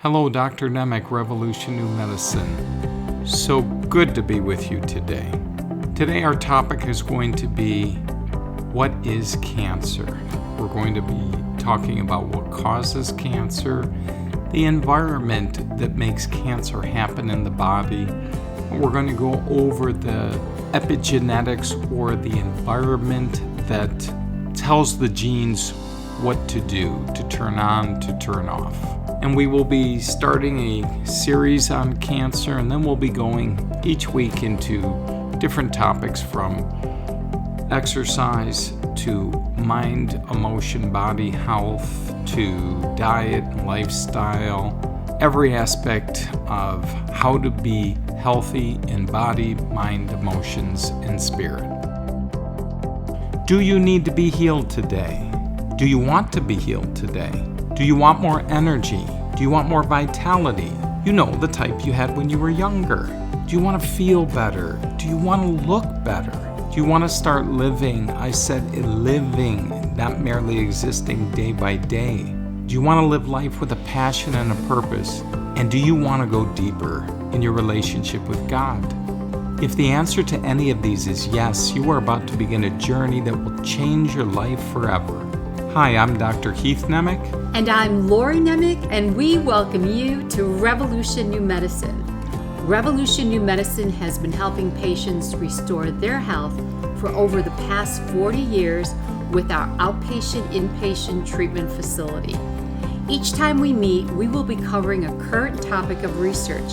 Hello, Dr. Nemec, Revolution New Medicine. So good to be with you today. Today our topic is going to be, what is cancer? We're going to be talking about what causes cancer, the environment that makes cancer happen in the body. We're going to go over the epigenetics, or the environment that tells the genes what to do, to turn on, to turn off. And we will be starting a series on cancer, and then we'll be going each week into different topics, from exercise to mind, emotion, body health, to diet and lifestyle, every aspect of how to be healthy in body, mind, emotions, and spirit. Do you need to be healed today? Do you want to be healed today? Do you want more energy? Do you want more vitality? You know, the type you had when you were younger. Do you want to feel better? Do you want to look better? Do you want to start living? I said living, not merely existing day by day. Do you want to live life with a passion and a purpose? And do you want to go deeper in your relationship with God? If the answer to any of these is yes, you are about to begin a journey that will change your life forever. Hi, I'm Dr. Keith Nemec. And I'm Lori Nemec, and we welcome you to Revolution New Medicine. Revolution New Medicine has been helping patients restore their health for over the past 40 years with our outpatient-inpatient treatment facility. Each time we meet, we will be covering a current topic of research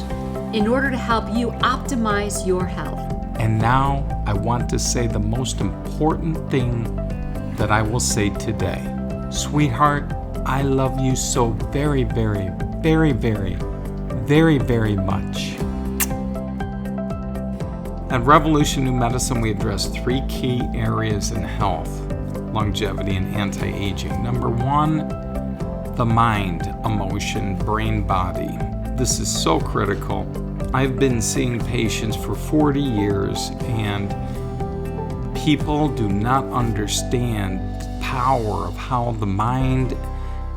in order to help you optimize your health. And now I want to say the most important thing that I will say today. Sweetheart, I love you so very, very, very, very, very, very much. At Revolution New Medicine, we address 3 key areas in health, longevity, and anti-aging. Number 1, the mind, emotion, brain, body. This is so critical. I've been seeing patients for 40 years, and people do not understand the power of how the mind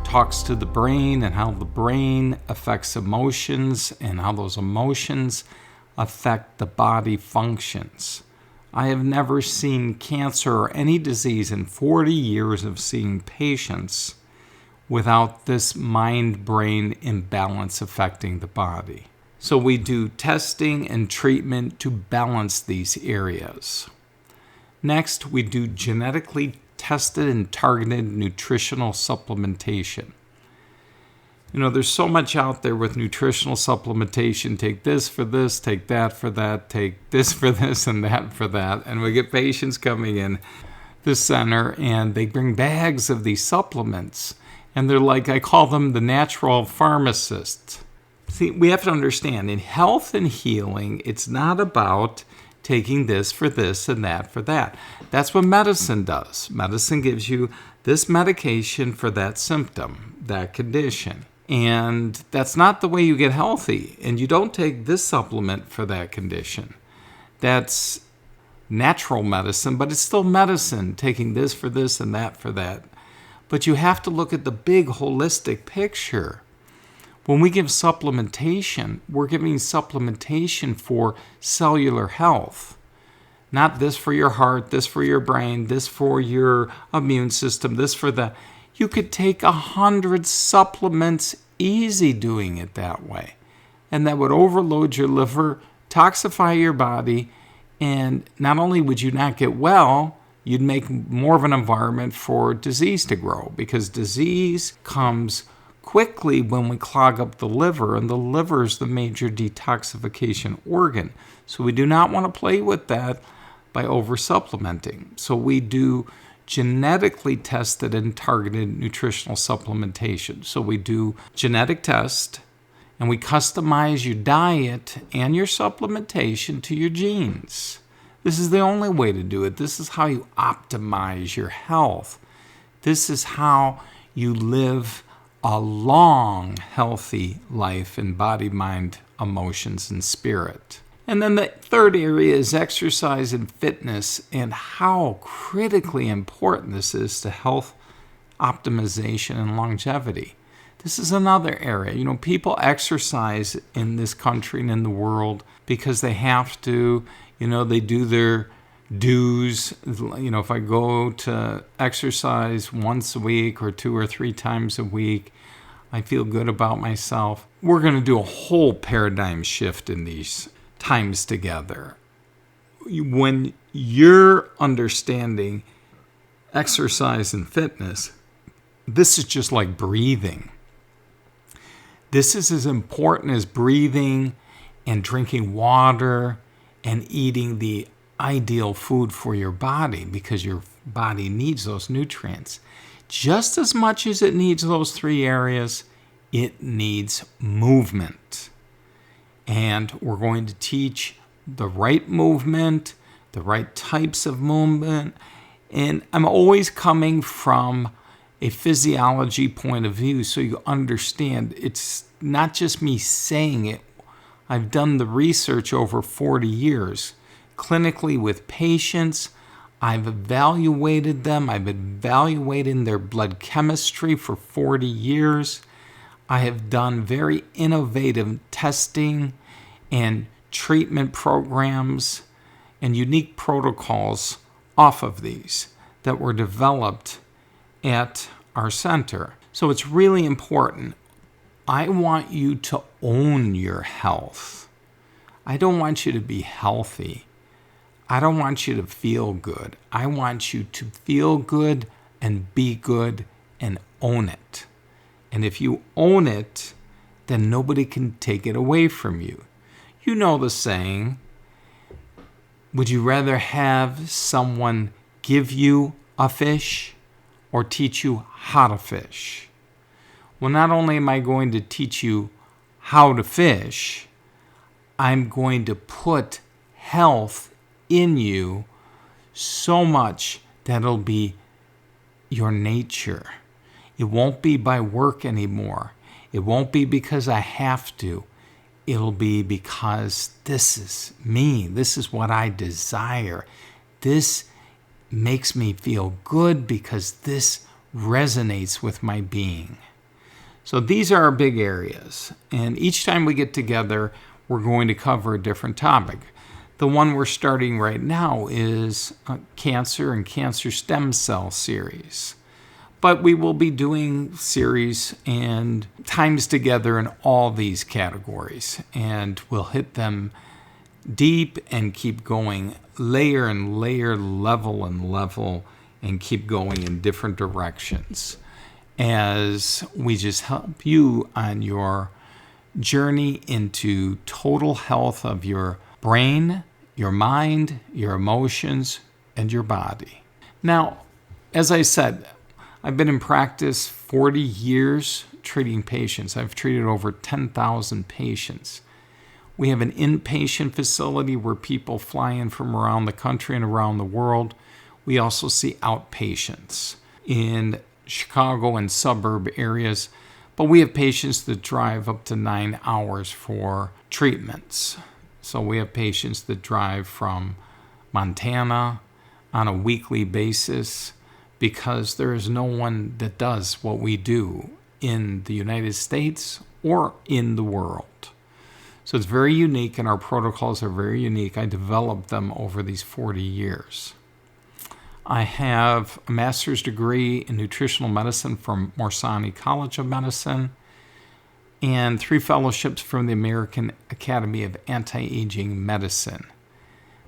talks to the brain, and how the brain affects emotions, and how those emotions affect the body functions. I have never seen cancer or any disease in 40 years of seeing patients without this mind-brain imbalance affecting the body. So we do testing and treatment to balance these areas. Next, we do genetically tested and targeted nutritional supplementation. You know, there's so much out there with nutritional supplementation. Take this for this, take that for that, take this for this and that for that. And we get patients coming in the center, and they bring bags of these supplements. And they're like, I call them the natural pharmacists. See, we have to understand, in health and healing, it's not about taking this for this and that for that. That's what medicine does. Medicine gives you this medication for that symptom, that condition. And that's not the way you get healthy. And you don't take this supplement for that condition. That's natural medicine, but it's still medicine, taking this for this and that for that. But you have to look at the big holistic picture. When we give supplementation, we're giving supplementation for cellular health. Not this for your heart, this for your brain, this for your immune system, this for that. You could take 100 supplements easy doing it that way. And that would overload your liver, toxify your body, and not only would you not get well, you'd make more of an environment for disease to grow, because disease comes quickly when we clog up the liver, and the liver is the major detoxification organ. So we do not want to play with that by over-supplementing. So we do genetically tested and targeted nutritional supplementation. So we do genetic test, and we customize your diet and your supplementation to your genes. This is the only way to do it. This is how you optimize your health. This is how you live a long, healthy life in body, mind, emotions, and spirit. And then the third area is exercise and fitness, and how critically important this is to health optimization and longevity. This is another area. People exercise in this country and in the world because they have to. They do their dues. If I go to exercise once a week or 2 or 3 times a week, I feel good about myself. We're going to do a whole paradigm shift in these times together. When you're understanding exercise and fitness, this is just like breathing. This is as important as breathing and drinking water and eating the ideal food for your body, because your body needs those nutrients. Just as much as it needs those 3 areas, it needs movement. And we're going to teach the right movement, the right types of movement. And I'm always coming from a physiology point of view, so you understand it's not just me saying it. I've done the research over 40 years, clinically with patients. I've evaluated them. I've been evaluating their blood chemistry for 40 years. I have done very innovative testing and treatment programs and unique protocols off of these that were developed at our center. So it's really important. I want you to own your health. I don't want you to be healthy. I don't want you to feel good. I want you to feel good and be good and own it. And if you own it, then nobody can take it away from you. You know the saying, would you rather have someone give you a fish or teach you how to fish? Well, not only am I going to teach you how to fish, I'm going to put health in you so much that it'll be your nature. It won't be by work anymore. It won't be because I have to. It'll be because this is me. This is what I desire. This makes me feel good because this resonates with my being. So these are our big areas. And each time we get together, we're going to cover a different topic. The one we're starting right now is cancer and cancer stem cell series. But we will be doing series and times together in all these categories. And we'll hit them deep and keep going layer and layer, level and level, and keep going in different directions as we just help you on your journey into total health of your brain, your mind, your emotions, and your body. Now, as I said, I've been in practice 40 years treating patients. I've treated over 10,000 patients. We have an inpatient facility where people fly in from around the country and around the world. We also see outpatients in Chicago and suburb areas, but we have patients that drive up to 9 hours for treatments. So we have patients that drive from Montana on a weekly basis because there is no one that does what we do in the United States or in the world. So it's very unique, and our protocols are very unique. I developed them over these 40 years. I have a master's degree in nutritional medicine from Morsani College of Medicine and 3 fellowships from the American Academy of Anti-Aging Medicine.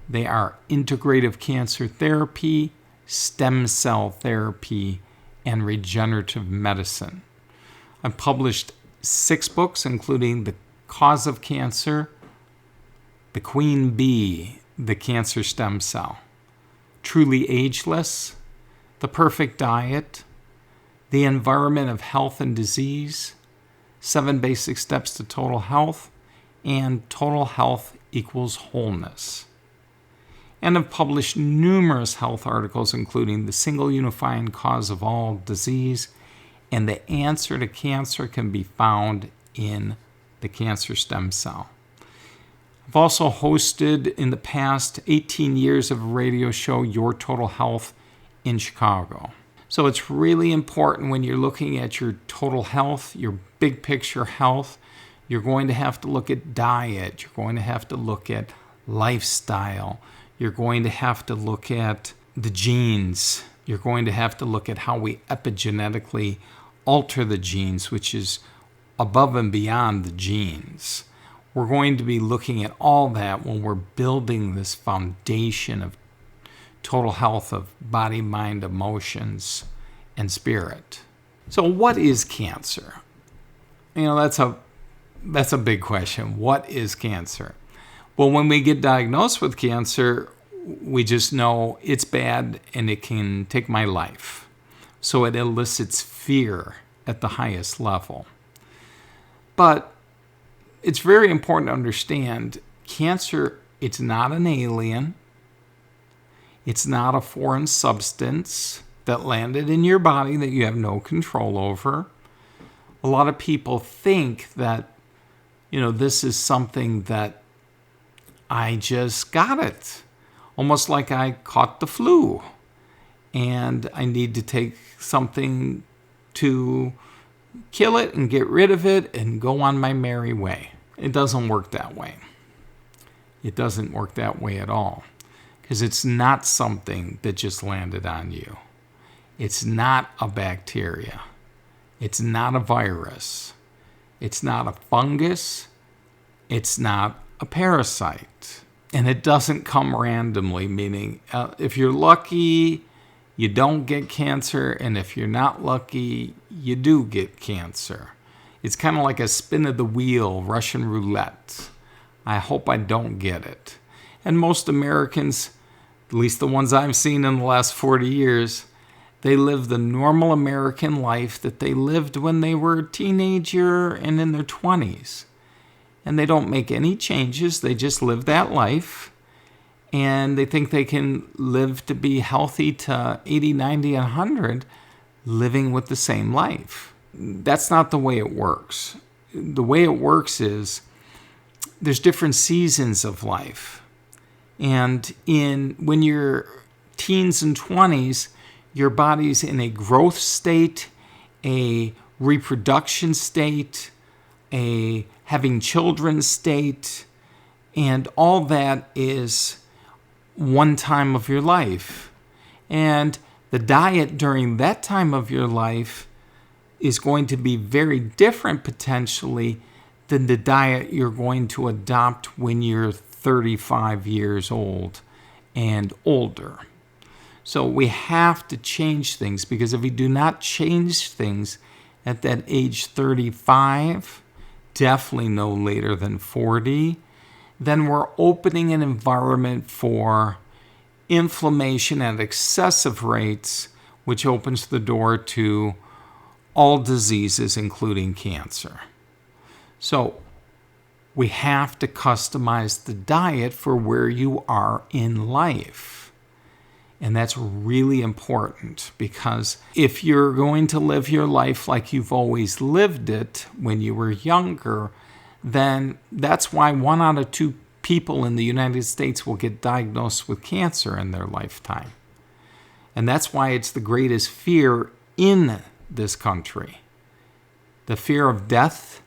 They are integrative cancer therapy, stem cell therapy, and regenerative medicine. I've published 6 books, including The Cause of Cancer, The Queen Bee, The Cancer Stem Cell, Truly Ageless, The Perfect Diet, The Environment of Health and Disease, 7 Basic Steps to Total Health, and Total Health Equals Wholeness. And have published numerous health articles, including The Single Unifying Cause of All Disease and The Answer to Cancer Can Be Found in the Cancer Stem Cell. I've also hosted in the past 18 years of a radio show, Your Total Health, in Chicago. So it's really important when you're looking at your total health, your big picture health, you're going to have to look at diet, you're going to have to look at lifestyle, you're going to have to look at the genes, you're going to have to look at how we epigenetically alter the genes, which is above and beyond the genes. We're going to be looking at all that when we're building this foundation of total health of body, mind, emotions, and spirit. So what is cancer? That's a big question. What is cancer? Well, when we get diagnosed with cancer, we just know it's bad and it can take my life. So it elicits fear at the highest level. But it's very important to understand cancer, it's not an alien. It's not a foreign substance that landed in your body that you have no control over. A lot of people think that, this is something that I just got it. Almost like I caught the flu and I need to take something to kill it and get rid of it and go on my merry way. It doesn't work that way. It doesn't work that way at all. Because it's not something that just landed on you. It's not a bacteria. It's not a virus. It's not a fungus. It's not a parasite. And it doesn't come randomly, meaning if you're lucky, you don't get cancer, and if you're not lucky, you do get cancer. It's kind of like a spin of the wheel, Russian roulette. I hope I don't get it. And most Americans, at least the ones I've seen in the last 40 years, they live the normal American life that they lived when they were a teenager and in their 20s. And they don't make any changes. They just live that life. And they think they can live to be healthy to 80, 90, and 100 living with the same life. That's not the way it works. The way it works is there's different seasons of life. And when you're teens and 20s, your body's in a growth state, a reproduction state, a having children state, and all that is one time of your life. And the diet during that time of your life is going to be very different potentially than the diet you're going to adopt when you're 35 years old and older. So we have to change things, because if we do not change things at that age 35, definitely no later than 40, then we're opening an environment for inflammation at excessive rates, which opens the door to all diseases, including cancer. So we have to customize the diet for where you are in life. And that's really important, because if you're going to live your life like you've always lived it when you were younger, then that's why 1 out of 2 people in the United States will get diagnosed with cancer in their lifetime. And that's why it's the greatest fear in this country. The fear of death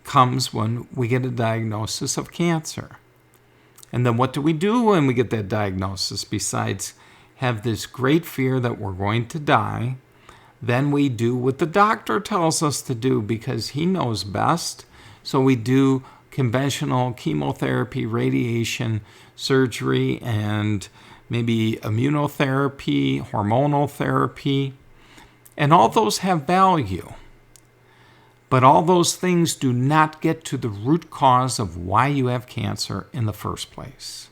comes when we get a diagnosis of cancer. And then what do we do when we get that diagnosis besides have this great fear that we're going to die? Then we do what the doctor tells us to do, because he knows best. So we do conventional chemotherapy, radiation, surgery, and maybe immunotherapy, hormonal therapy. And all those have value. But all those things do not get to the root cause of why you have cancer in the first place.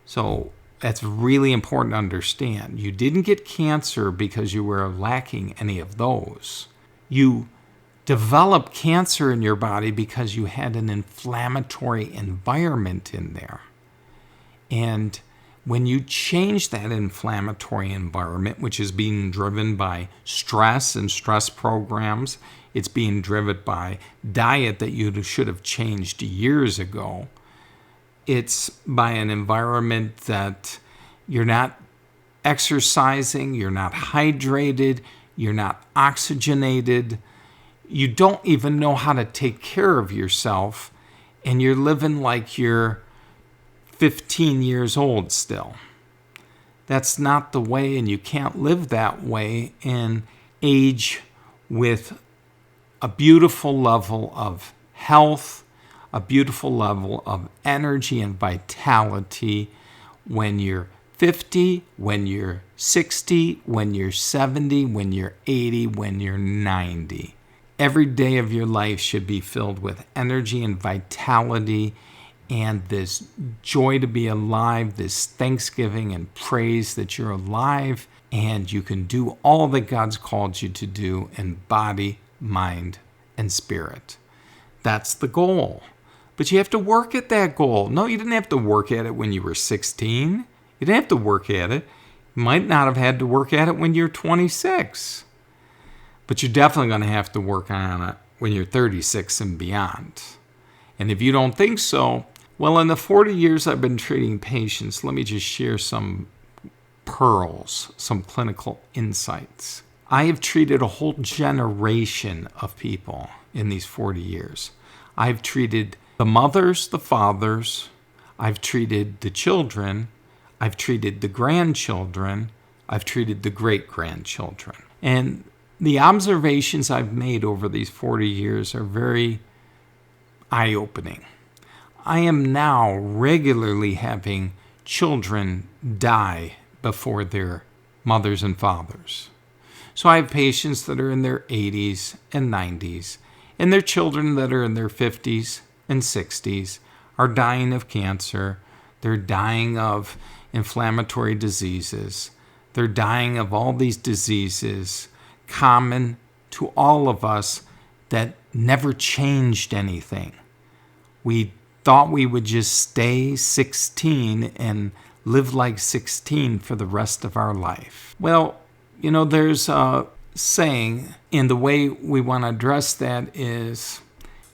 So that's really important to understand. You didn't get cancer because you were lacking any of those. You developed cancer in your body because you had an inflammatory environment in there. And when you change that inflammatory environment, which is being driven by stress and stress programs, it's being driven by diet that you should have changed years ago. It's by an environment that you're not exercising, you're not hydrated, you're not oxygenated, you don't even know how to take care of yourself, and you're living like you're 15 years old still. That's not the way, and you can't live that way and age with a beautiful level of health, a beautiful level of energy and vitality when you're 50, when you're 60, when you're 70, when you're 80, when you're 90. Every day of your life should be filled with energy and vitality and this joy to be alive, this thanksgiving and praise that you're alive and you can do all that God's called you to do in body, mind, and spirit. That's the goal. But you have to work at that goal. No, you didn't have to work at it when you were 16. You didn't have to work at it. You might not have had to work at it when you're 26. But you're definitely going to have to work on it when you're 36 and beyond. And if you don't think so, well, in the 40 years I've been treating patients, let me just share some pearls, some clinical insights. I have treated a whole generation of people in these 40 years. I've treated the mothers, the fathers, I've treated the children, I've treated the grandchildren, I've treated the great-grandchildren. And the observations I've made over these 40 years are very eye-opening. I am now regularly having children die before their mothers and fathers. So I have patients that are in their 80s and 90s, and their children that are in their 50s and 60s are dying of cancer. They're dying of inflammatory diseases. They're dying of all these diseases common to all of us that never changed anything. We thought we would just stay 16 and live like 16 for the rest of our life. Well, there's a saying, and the way we want to address that is,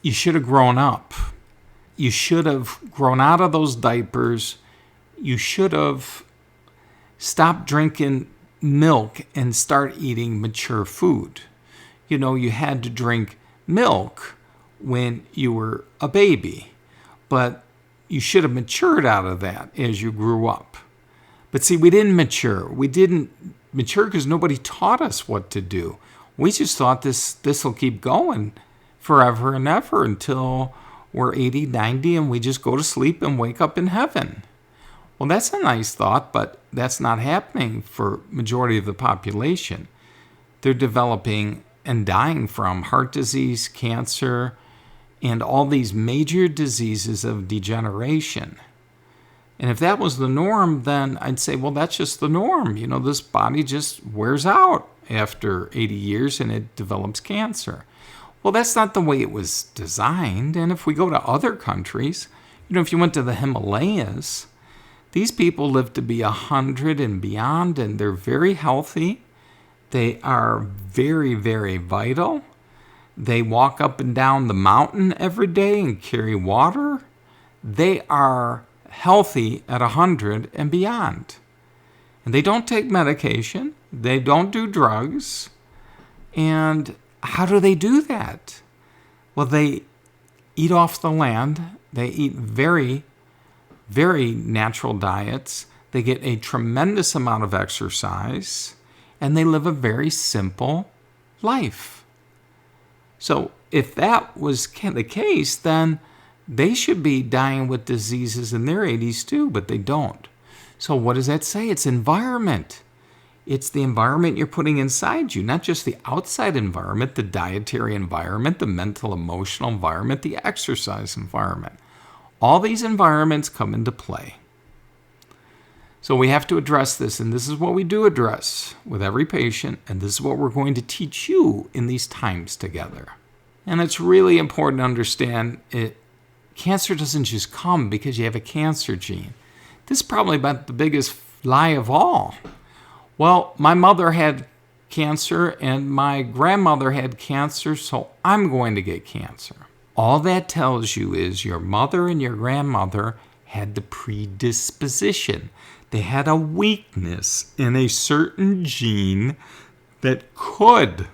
you should have grown up. You should have grown out of those diapers. You should have stopped drinking milk and start eating mature food. You had to drink milk when you were a baby, but you should have matured out of that as you grew up. But see, we didn't mature. We didn't mature because nobody taught us what to do. We just thought this will keep going forever and ever until we're 80, 90, and we just go to sleep and wake up in heaven. Well, that's a nice thought, but that's not happening for majority of the population. They're developing and dying from heart disease, cancer, and all these major diseases of degeneration. And if that was the norm, then I'd say, well, that's just the norm. This body just wears out after 80 years and it develops cancer. Well, that's not the way it was designed. And if we go to other countries, if you went to the Himalayas, these people live to be 100 and beyond, and they're very healthy. They are very, very vital. They walk up and down the mountain every day and carry water. They are healthy at 100 and beyond. And they don't take medication. They don't do drugs. And how do they do that? Well, they eat off the land. They eat very, very natural diets. They get a tremendous amount of exercise. And they live a very simple life. So if that was the case, then they should be dying with diseases in their 80s too, but they don't. So what does that say? It's environment. It's the environment you're putting inside you, not just the outside environment, the dietary environment, the mental, emotional environment, the exercise environment. All these environments come into play. So we have to address this, and this is what we do address with every patient, and this is what we're going to teach you in these times together. And it's really important to understand cancer doesn't just come because you have a cancer gene. This is probably about the biggest lie of all. Well, my mother had cancer and my grandmother had cancer, so I'm going to get cancer. All that tells you is your mother and your grandmother had the predisposition. They had a weakness in a certain gene that could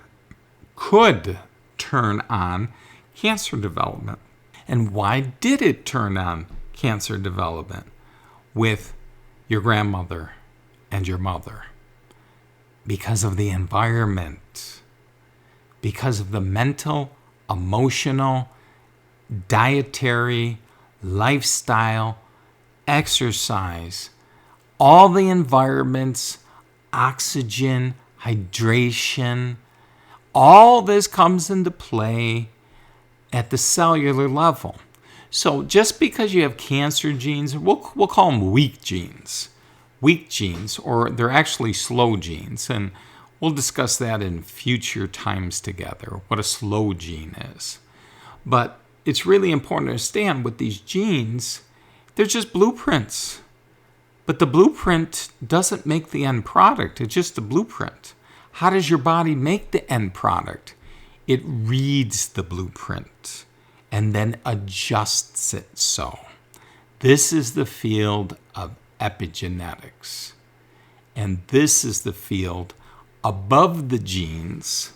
turn on cancer development. And why did it turn on cancer development with your grandmother and your mother? Because of the environment, because of the mental, emotional, dietary, lifestyle, exercise, all the environments, oxygen, hydration, all this comes into play at the cellular level. So just because you have cancer genes, we'll call them weak genes, or they're actually slow genes, and we'll discuss that in future times together, what a slow gene is. But it's really important to understand with these genes, they're just blueprints. But the blueprint doesn't make the end product. It's just a blueprint. How does your body make the end product? It reads the blueprint and then adjusts it so. This is the field of epigenetics. And this is the field above the genes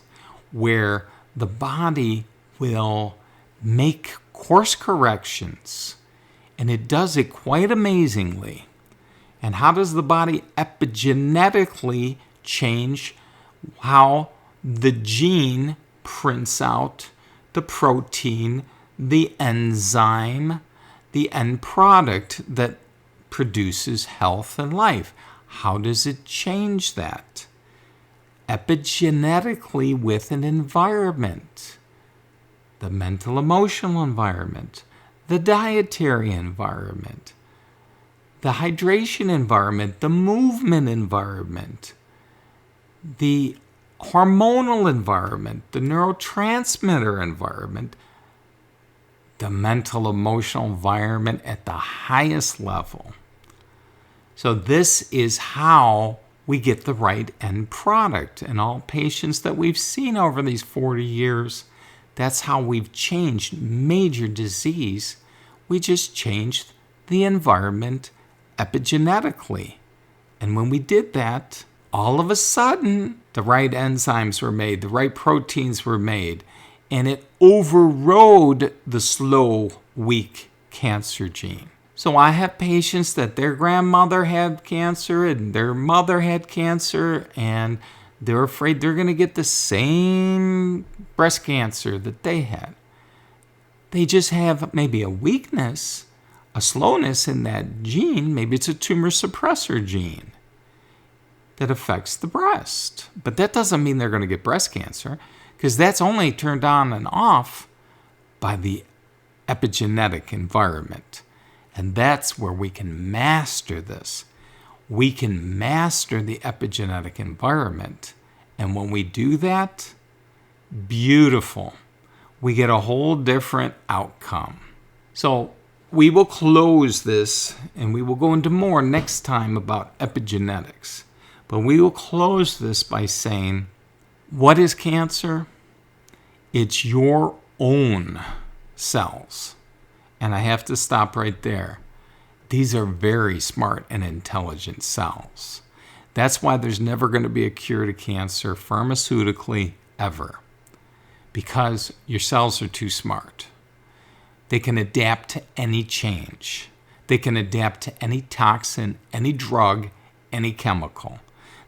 where the body will make course corrections. And it does it quite amazingly. And how does the body epigenetically change how the gene prints out the protein, the enzyme, the end product that produces health and life? How does it change that? Epigenetically with an environment. The mental emotional environment, the dietary environment, the hydration environment, the movement environment, the hormonal environment, the neurotransmitter environment, the mental emotional environment at the highest level. So this is how we get the right end product. And all patients that we've seen over these 40 years, that's how we've changed major disease. We just changed the environment epigenetically. And when we did that, all of a sudden, the right enzymes were made, the right proteins were made, and it overrode the slow, weak cancer gene. So I have patients that their grandmother had cancer and their mother had cancer, and they're afraid they're going to get the same breast cancer that they had. They just have maybe a weakness, a slowness in that gene. Maybe it's a tumor suppressor gene that affects the breast. But that doesn't mean they're going to get breast cancer, because that's only turned on and off by the epigenetic environment. And that's where we can master this. We can master the epigenetic environment. And when we do that, beautiful. We get a whole different outcome. So we will close this, and we will go into more next time about epigenetics. But we will close this by saying, what is cancer? It's your own cells. And I have to stop right there. These are very smart and intelligent cells. That's why there's never going to be a cure to cancer pharmaceutically ever. Because your cells are too smart. They can adapt to any change. They can adapt to any toxin, any drug, any chemical.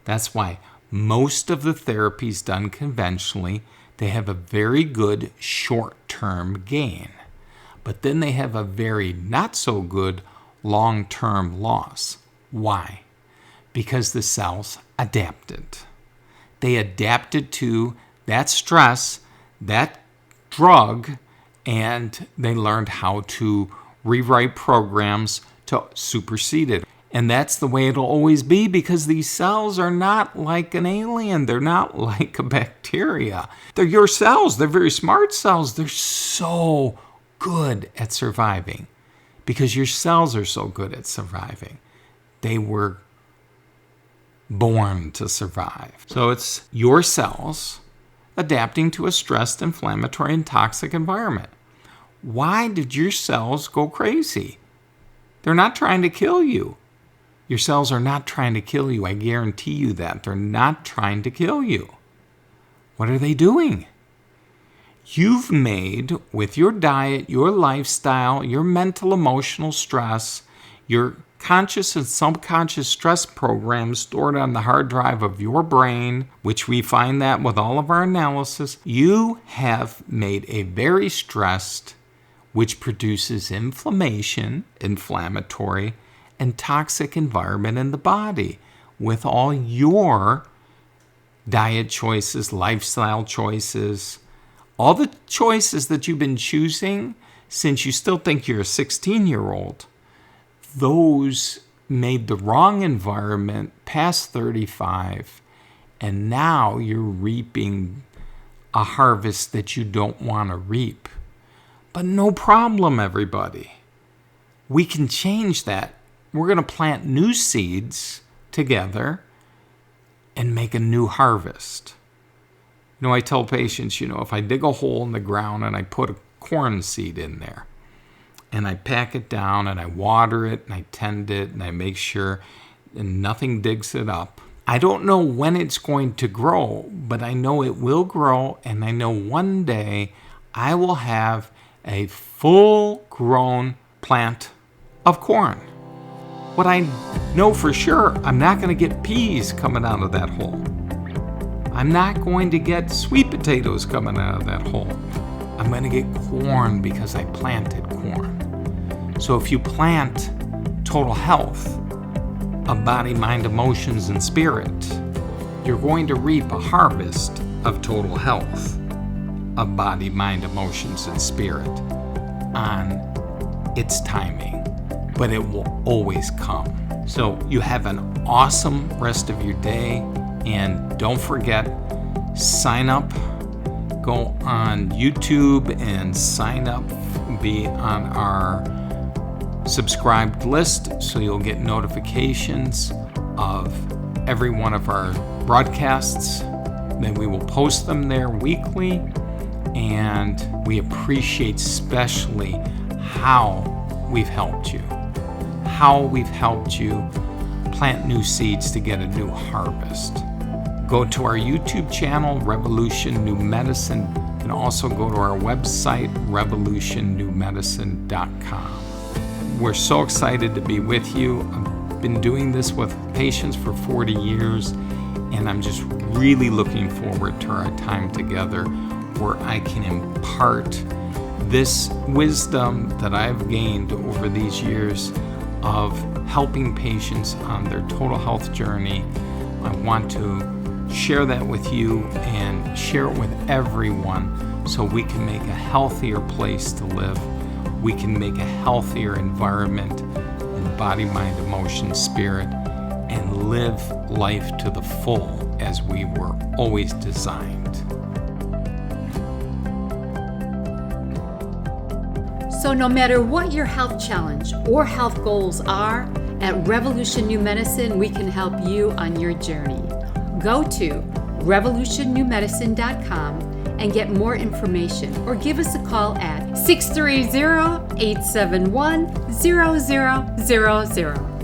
That's why most of the therapies done conventionally, they have a very good short-term gain. But then they have a very not so good long-term loss. Why? Because the cells adapted. They adapted to that stress, that drug, and they learned how to rewrite programs to supersede it. And that's the way it'll always be, because these cells are not like an alien. They're not like a bacteria. They're your cells. They're very smart cells. They're so good at surviving because your cells are so good at surviving. They were born to survive. So it's your cells adapting to a stressed, inflammatory, and toxic environment. Why did your cells go crazy? They're not trying to kill you. Your cells are not trying to kill you. I guarantee you that. They're not trying to kill you. What are they doing? You've made, with your diet, your lifestyle, your mental, emotional stress, your conscious and subconscious stress programs stored on the hard drive of your brain, which we find that with all of our analysis, you have made a very stressed, which produces inflammation, inflammatory, and toxic environment in the body with all your diet choices, lifestyle choices, all the choices that you've been choosing since you still think you're a 16-year-old. Those made the wrong environment past 35, and now you're reaping a harvest that you don't want to reap. But no problem, everybody. We can change that. We're going to plant new seeds together and make a new harvest. I tell patients, if I dig a hole in the ground and I put a corn seed in there, and I pack it down and I water it and I tend it and I make sure and nothing digs it up, I don't know when it's going to grow, but I know it will grow, and I know one day I will have a full-grown plant of corn. What I know for sure, I'm not going to get peas coming out of that hole. I'm not going to get sweet potatoes coming out of that hole. I'm going to get corn because I planted corn. So if you plant total health of body, mind, emotions, and spirit, you're going to reap a harvest of total health of body, mind, emotions, and spirit on its timing. But it will always come. So you have an awesome rest of your day. And don't forget, sign up, go on YouTube and sign up, be on our subscribed list so you'll get notifications of every one of our broadcasts. Then we will post them there weekly, and we appreciate especially how we've helped you plant new seeds to get a new harvest. Go to our YouTube channel, Revolution New Medicine, and also go to our website, revolutionnewmedicine.com. We're so excited to be with you. I've been doing this with patients for 40 years, and I'm just really looking forward to our time together where I can impart this wisdom that I've gained over these years of helping patients on their total health journey. I want to share that with you and share it with everyone so we can make a healthier place to live. We can make a healthier environment in body, mind, emotion, spirit, and live life to the full as we were always designed. So no matter what your health challenge or health goals are, at Revolution New Medicine, we can help you on your journey. Go to revolutionnewmedicine.com and get more information, or give us a call at 630-871-0000.